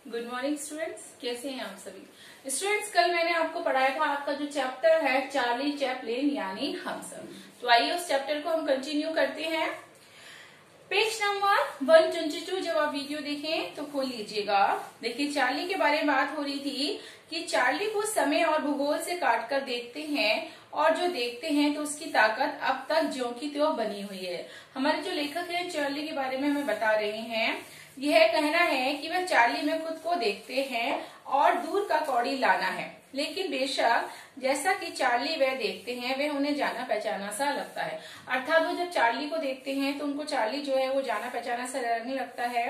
Good morning students, कैसे हैं आप सभी स्टूडेंट्स। कल मैंने आपको पढ़ाया था आपका जो चैप्टर है चार्ली चैपलिन यानी हम सब। तो आइए उस चैप्टर को हम कंटिन्यू करते हैं। पेज नंबर 122 जब आप वीडियो देखें तो खोल लीजिएगा। देखिए चार्ली के बारे में बात हो रही थी कि चार्ली को समय और भूगोल से काट कर देखते हैं और जो देखते हैं तो उसकी ताकत अब तक ज्यों की त्यों बनी हुई है। हमारे जो लेखक है चार्ली के बारे में हमें बता रहे हैं, यह कहना है कि वह चार्ली में खुद को देखते हैं और दूर का कौड़ी लाना है, लेकिन बेशक जैसा कि चार्ली वह देखते हैं वह उन्हें जाना पहचाना सा लगता है। अर्थात वो जब चार्ली को देखते हैं तो उनको चार्ली जो है वो जाना पहचाना सा लगने लगता है।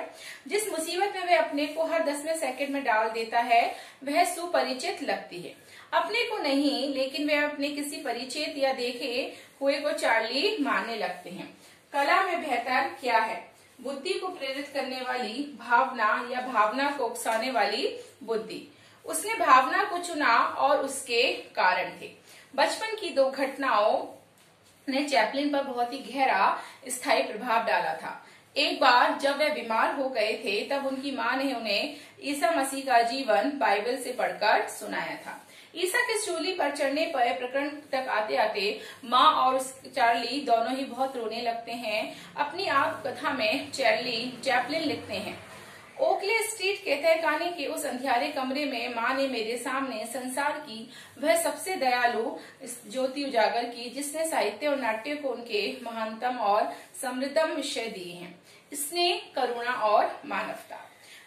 जिस मुसीबत में वह अपने को हर 10वें सेकंड में डाल देता है वह सुपरिचित लगती है। अपने को नहीं, लेकिन वह अपने किसी परिचित या देखे हुए को चार्ली मानने लगते हैं। कला में बेहतर क्या है? बुद्धि को प्रेरित करने वाली भावना या भावना को उकसाने वाली बुद्धि। उसने भावना को चुना और उसके कारण थे। बचपन की 2 घटनाओं ने चैपलिन पर बहुत ही गहरा स्थायी प्रभाव डाला था। एक बार जब वह बीमार हो गए थे तब उनकी मां ने उन्हें ईसा मसीह का जीवन बाइबल से पढ़कर सुनाया था। ईसा के सूली पर चढ़ने पर प्रकरण तक आते आते माँ और चार्ली दोनों ही बहुत रोने लगते हैं। अपनी आत्मकथा में चार्ली चैपलिन लिखते हैं, ओकले स्ट्रीट के तहखाने के उस अंधियारे कमरे में माँ ने मेरे सामने संसार की वह सबसे दयालु ज्योति उजागर की जिसने साहित्य और नाट्य को उनके महानतम और समृद्धम विषय दिए हैं, स्नेह, करुणा और मानवता।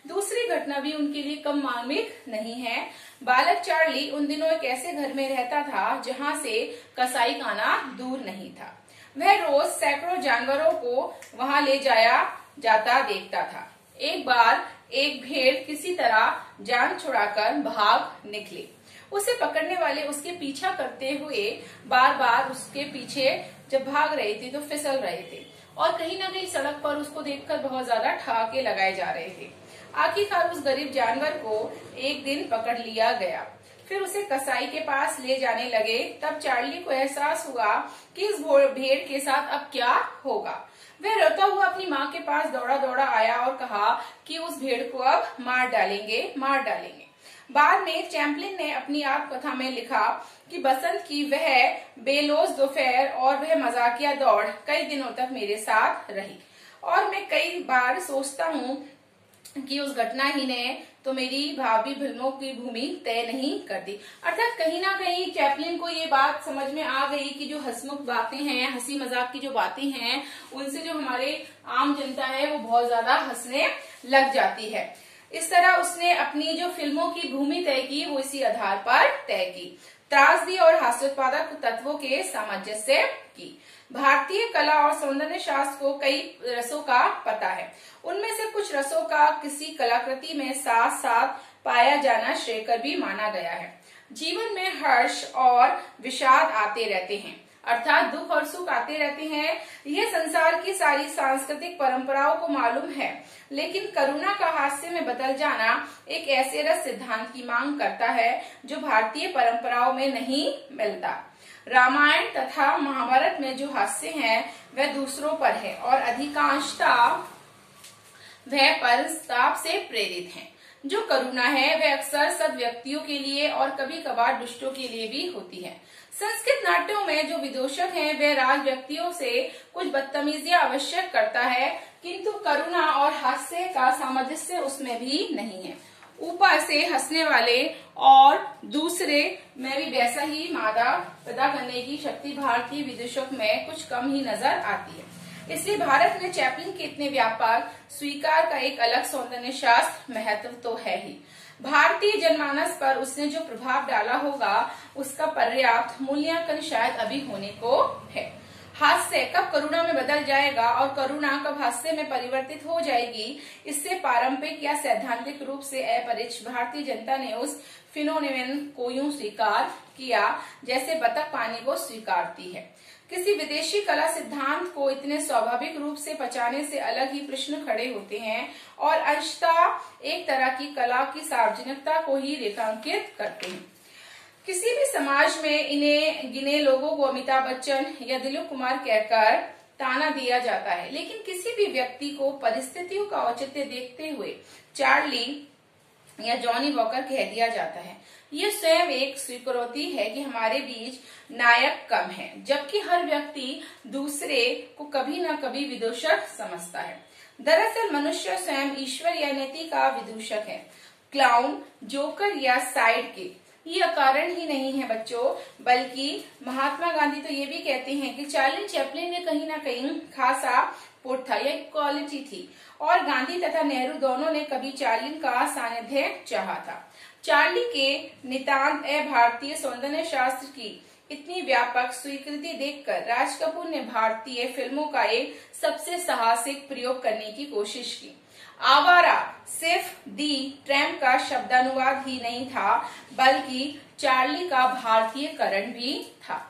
दूसरी घटना भी उनके लिए कम मार्मिक नहीं है। बालक चार्ली उन दिनों एक ऐसे घर में रहता था जहां से कसाई खाना दूर नहीं था। वह रोज सैकड़ों जानवरों को वहां ले जाया जाता देखता था। एक बार एक भेड़ किसी तरह जान छुड़ाकर भाग निकली। उसे पकड़ने वाले उसके पीछा करते हुए बार बार उसके पीछे जब भाग रहे थे तो फिसल रहे थे और कहीं न कहीं सड़क पर उसको देखकर बहुत ज्यादा ठहाके लगाए जा रहे थे। आखिरकार उस गरीब जानवर को एक दिन पकड़ लिया गया। फिर उसे कसाई के पास ले जाने लगे। तब चार्ली को एहसास हुआ कि इस भेड़ के साथ अब क्या होगा। वह रोता हुआ अपनी माँ के पास दौड़ा दौड़ा आया और कहा कि उस भेड़ को अब मार डालेंगे। बाद में चैपलिन ने अपनी आत्मकथा में लिखा कि बसंत की वह बेलौज दोपहर और वह मजाकिया दौड़ कई दिनों तक मेरे साथ रही और मैं कई बार सोचता हूँ कि उस घटना ही ने तो मेरी भावी फिल्मों की भूमि तय नहीं कर दी। अर्थात कहीं ना कहीं चैपलिन को ये बात समझ में आ गई कि जो हंसमुख बातें हैं, हंसी मजाक की जो बातें हैं, उनसे जो हमारे आम जनता है वो बहुत ज्यादा हंसने लग जाती है। इस तरह उसने अपनी जो फिल्मों की भूमि तय की वो इसी आधार पर तय की, त्रासदी और हास्योत्पादक तत्वों के सामंजस्य की। भारतीय कला और सौंदर्य शास्त्र को कई रसों का पता है। उनमें से कुछ रसों का किसी कलाकृति में साथ साथ पाया जाना श्रेयकर भी माना गया है। जीवन में हर्ष और विषाद आते रहते हैं, अर्थात दुख और सुख आते रहते हैं। यह संसार की सारी सांस्कृतिक परंपराओं को मालूम है, लेकिन करुणा का हास्य में बदल जाना एक ऐसे रस सिद्धांत की मांग करता है जो भारतीय परंपराओं में नहीं मिलता। रामायण तथा महाभारत में जो हास्य है वह दूसरों पर है और अधिकांशतः वह परस्ताप से प्रेरित है। जो करुणा है वह अक्सर सद व्यक्तियों के लिए और कभी कभार दुष्टों के लिए भी होती है। संस्कृत नाट्यों में जो विदूषक हैं वह राज व्यक्तियों से कुछ बदतमीजियां आवश्यक करता है, किंतु करुणा और हास्य का सामंजस्य उसमें भी नहीं है। ऊपर से हंसने वाले और दूसरे में भी वैसा ही मादा पैदा करने की शक्ति भारतीय विदूषक में कुछ कम ही नजर आती है। इसलिए भारत में चैपलिन के इतने व्यापक स्वीकार का एक अलग सौंदर्य शास्त्र महत्व तो है ही। भारतीय जनमानस पर उसने जो प्रभाव डाला होगा उसका पर्याप्त मूल्यांकन शायद अभी होने को है। हास्य कब करुणा में बदल जाएगा और करुणा कब हास्य में परिवर्तित हो जाएगी, इससे पारंपरिक या सैद्धांतिक रूप से अपरिचित भारतीय जनता ने उस फिनोमेनन को यूं स्वीकार किया जैसे बतख पानी को स्वीकारती है। किसी विदेशी कला सिद्धांत को इतने स्वाभाविक रूप से पचाने से अलग ही प्रश्न खड़े होते हैं और अंशतः एक तरह की कला की सार्वजनिकता को ही रेखांकित करते हैं। किसी भी समाज में इन्हें गिने लोगों को अमिताभ बच्चन या दिलीप कुमार कहकर ताना दिया जाता है, लेकिन किसी भी व्यक्ति को परिस्थितियों का औचित्य देखते हुए चार्ली या जॉनी वॉकर कह दिया जाता है। ये स्वयं एक स्वीकृति है कि हमारे बीच नायक कम है, जबकि हर व्यक्ति दूसरे को कभी न कभी विदूषक समझता है। दरअसल मनुष्य स्वयं ईश्वर या नीति का विदूषक है। क्लाउन, जोकर या साइड के ये अकारण ही नहीं है बच्चों, बल्कि महात्मा गांधी तो ये भी कहते हैं कि चार्ली चैपलिन में कहीं ना कहीं खासा पुट था, यह क्वालिटी थी, और गांधी तथा नेहरू दोनों ने कभी चार्लिन का सानिध्य चाहा था। चार्ली के नितांत भारतीय सौंदर्य शास्त्र की इतनी व्यापक स्वीकृति देखकर राज कपूर ने भारतीय फिल्मों का एक सबसे साहसिक प्रयोग करने की कोशिश की। आवारा सिर्फ दी ट्रैम्प का शब्दानुवाद ही नहीं था, बल्कि चार्ली का भारतीयकरण भी था।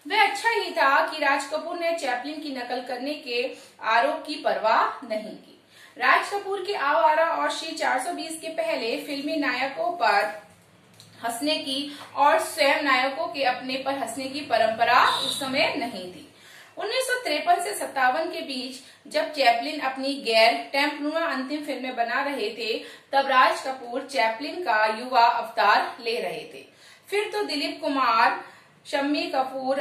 वह अच्छा ही था कि राज कपूर ने चैपलिन की नकल करने के आरोप की परवाह नहीं की। राज कपूर के आवारा और श्री 420 के पहले फिल्मी नायकों पर हंसने की और स्वयं नायकों के अपने पर हंसने की परंपरा उस समय नहीं थी। 1953 से 57 के बीच जब चैपलिन अपनी गैर टेम्पनुआ अंतिम फिल्में बना रहे थे, तब राज कपूर चैपलिन का युवा अवतार ले रहे थे। फिर तो दिलीप कुमार, शम्मी कपूर,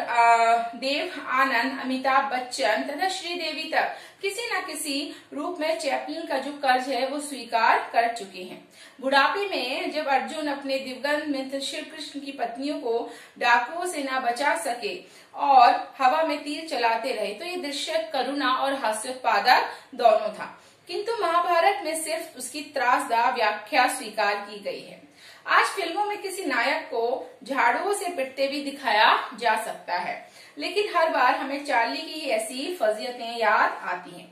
देव आनंद, अमिताभ बच्चन तथा श्रीदेवी तक किसी न किसी रूप में चैपलिन का जो कर्ज है वो स्वीकार कर चुके हैं। बुढ़ापे में जब अर्जुन अपने दिवंगत मित्र श्री कृष्ण की पत्नियों को डाकुओं से न बचा सके और हवा में तीर चलाते रहे, तो ये दृश्य करुणा और हास्योत्पादक दोनों था, किंतु महाभारत में सिर्फ उसकी त्रासदार व्याख्या स्वीकार की गई है। आज फिल्मों में किसी नायक को झाड़ुओं से पिटते भी दिखाया जा सकता है, लेकिन हर बार हमें चार्ली की ऐसी फजीयतें याद आती हैं।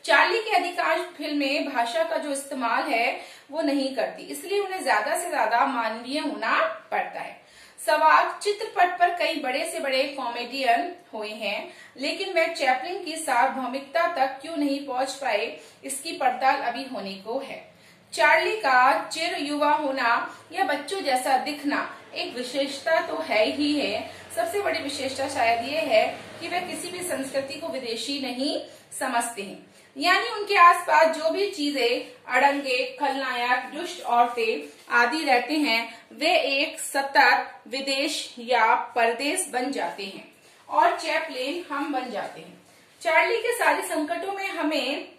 चार्ली की अधिकांश फिल्में भाषा का जो इस्तेमाल है वो नहीं करती, इसलिए उन्हें ज्यादा से ज्यादा मानवीय होना पड़ता है। सवाल चित्रपट पर कई बड़े से बड़े कॉमेडियन हुए हैं, लेकिन वे चैपलिन की सार्वभौमिकता तक क्यों नहीं पहुंच पाए, इसकी पड़ताल अभी होने को है। चार्ली का चिर युवा होना या बच्चों जैसा दिखना एक विशेषता तो है ही है। सबसे बड़ी विशेषता शायद ये है कि वे किसी भी संस्कृति को विदेशी नहीं समझते हैं, यानी उनके आसपास जो भी चीजें अड़ंगे, खलनायक, दुष्ट औरतें आदि रहते हैं, वे एक सतत विदेश या परदेश बन जाते हैं और चैपलिन हम बन जाते हैं। चार्ली के सारे संकटों में हमें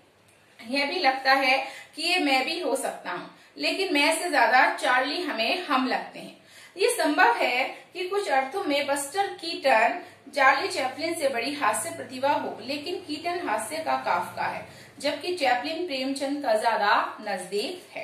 यह भी लगता है कि ये मैं भी हो सकता हूँ, लेकिन मैं से ज्यादा चार्ली हमें हम लगते हैं। ये संभव है कि कुछ अर्थों में बस्टर कीटन चार्ली चैपलिन से बड़ी हास्य प्रतिभा हो, लेकिन कीटन हास्य का काफका है, जबकि चैपलिन प्रेमचंद का ज्यादा नजदीक है।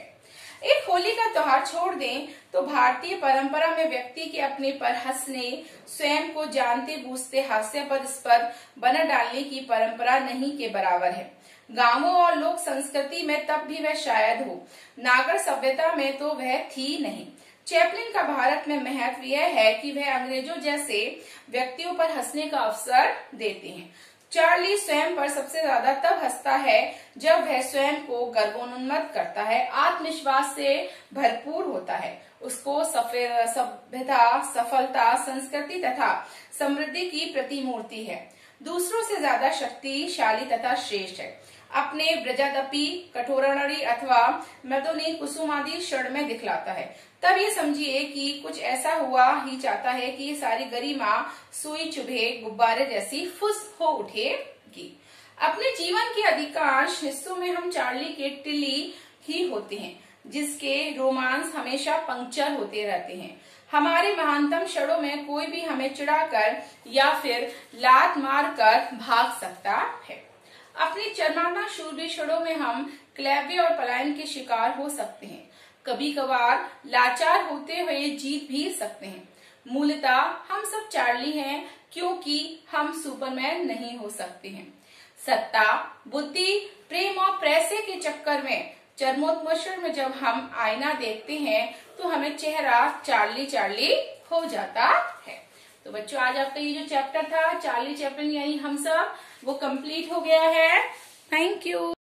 एक होली का त्योहार छोड़ दें तो भारतीय परंपरा में व्यक्ति के अपने पर हंसने, स्वयं को जानते बूझते हास्यास्पद स्पद बना डालने की परंपरा नहीं के बराबर है। गांवों और लोक संस्कृति में तब भी वह शायद हो, नागर सभ्यता में तो वह थी नहीं। चैपलिन का भारत में महत्व यह है कि वह अंग्रेजों जैसे व्यक्तियों पर हंसने का अवसर देते हैं। चार्ली स्वयं पर सबसे ज्यादा तब हंसता है जब वह स्वयं को गर्वोन्मत्त करता है, आत्मविश्वास से भरपूर होता है। उसको सभ्यता, सफलता, संस्कृति तथा समृद्धि की प्रतिमूर्ति है। दूसरों से ज्यादा शक्तिशाली तथा श्रेष्ठ है। अपने ब्रजदपि, कठोरणरी अथवा मृदुनी कुसुमादि क्षण में दिखलाता है। तब ये समझिए कि कुछ ऐसा हुआ ही चाहता है कि ये सारी गरिमा सुई चुभे गुब्बारे जैसी फुस हो उठेगी। अपने जीवन के अधिकांश हिस्सों में हम चार्ली के टिल्ली ही होते हैं, जिसके रोमांस हमेशा पंक्चर होते रहते हैं। हमारे महानतम क्षणों में कोई भी हमें चिढ़ाकर या फिर लात मार कर भाग सकता है। अपने चरमाना शूरवीर क्षणों में हम क्लैवे और पलायन के शिकार हो सकते हैं। कभी कभार लाचार होते हुए जीत भी सकते हैं। मूलतः हम सब चार्ली हैं, क्योंकि हम सुपरमैन नहीं हो सकते हैं। सत्ता, बुद्धि, प्रेम और पैसे के चक्कर में चरमोत्कर्षण में जब हम आईना देखते हैं तो हमें चेहरा चार्ली चार्ली हो जाता है। तो बच्चों, आज आपका ये जो चैप्टर था चार्ली चैपलिन यानी हम सब, वो कंप्लीट हो गया है। Thank you.